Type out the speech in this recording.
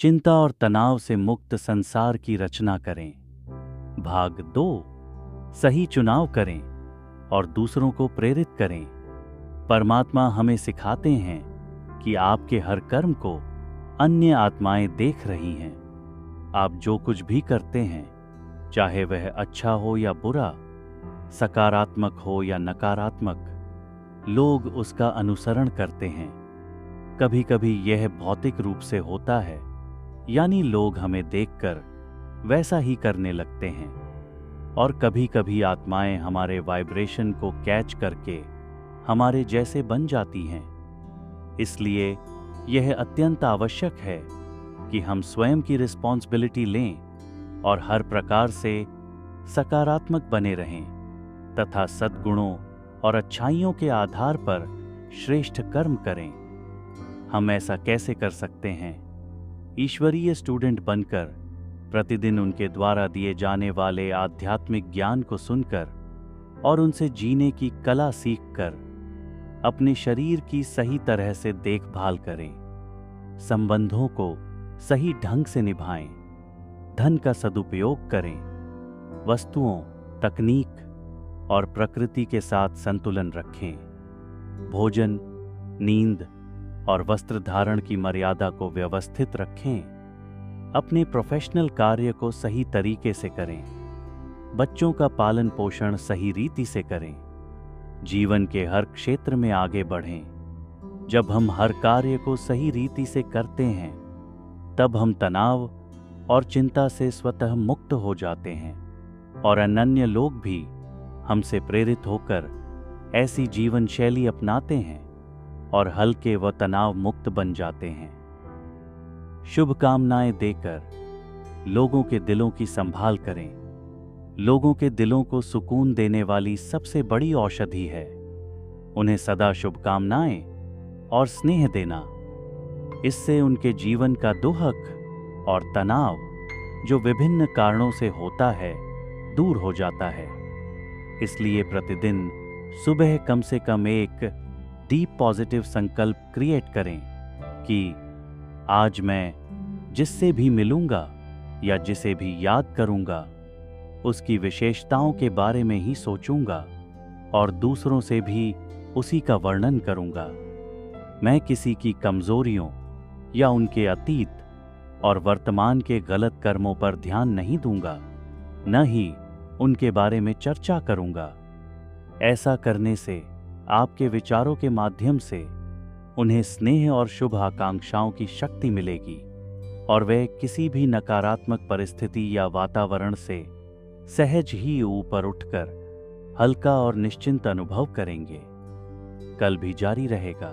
चिंता और तनाव से मुक्त संसार की रचना करें। भाग 2। सही चुनाव करें और दूसरों को प्रेरित करें। परमात्मा हमें सिखाते हैं कि आपके हर कर्म को अन्य आत्माएं देख रही हैं। आप जो कुछ भी करते हैं, चाहे वह अच्छा हो या बुरा, सकारात्मक हो या नकारात्मक, लोग उसका अनुसरण करते हैं। कभी कभी यह भौतिक रूप से होता है, यानी लोग हमें देखकर वैसा ही करने लगते हैं, और कभी कभी आत्माएं हमारे वाइब्रेशन को कैच करके हमारे जैसे बन जाती हैं। इसलिए यह अत्यंत आवश्यक है कि हम स्वयं की रिस्पॉन्सिबिलिटी लें और हर प्रकार से सकारात्मक बने रहें तथा सद्गुणों और अच्छाइयों के आधार पर श्रेष्ठ कर्म करें। हम ऐसा कैसे कर सकते हैं? ईश्वरीय स्टूडेंट बनकर प्रतिदिन उनके द्वारा दिए जाने वाले आध्यात्मिक ज्ञान को सुनकर और उनसे जीने की कला सीखकर अपने शरीर की सही तरह से देखभाल करें, संबंधों को सही ढंग से निभाएं, धन का सदुपयोग करें, वस्तुओं, तकनीक और प्रकृति के साथ संतुलन रखें, भोजन, नींद और वस्त्र धारण की मर्यादा को व्यवस्थित रखें, अपने प्रोफेशनल कार्य को सही तरीके से करें, बच्चों का पालन पोषण सही रीति से करें, जीवन के हर क्षेत्र में आगे बढ़ें। जब हम हर कार्य को सही रीति से करते हैं, तब हम तनाव और चिंता से स्वतः मुक्त हो जाते हैं और अनन्य लोग भी हमसे प्रेरित होकर ऐसी जीवन शैली अपनाते हैं और हल्के व तनाव मुक्त बन जाते हैं। शुभकामनाएं देकर लोगों के दिलों की संभाल करें। लोगों के दिलों को सुकून देने वाली सबसे बड़ी औषधि है उन्हें सदा शुभकामनाएं और स्नेह देना। इससे उनके जीवन का दुहक और तनाव, जो विभिन्न कारणों से होता है, दूर हो जाता है। इसलिए प्रतिदिन सुबह कम से कम एक डीप पॉजिटिव संकल्प क्रिएट करें कि आज मैं जिससे भी मिलूंगा या जिसे भी याद करूंगा, उसकी विशेषताओं के बारे में ही सोचूंगा और दूसरों से भी उसी का वर्णन करूंगा। मैं किसी की कमजोरियों या उनके अतीत और वर्तमान के गलत कर्मों पर ध्यान नहीं दूंगा, न ही उनके बारे में चर्चा करूंगा। ऐसा करने से आपके विचारों के माध्यम से उन्हें स्नेह और शुभ आकांक्षाओं की शक्ति मिलेगी और वे किसी भी नकारात्मक परिस्थिति या वातावरण से सहज ही ऊपर उठकर हल्का और निश्चिंत अनुभव करेंगे। कल भी जारी रहेगा।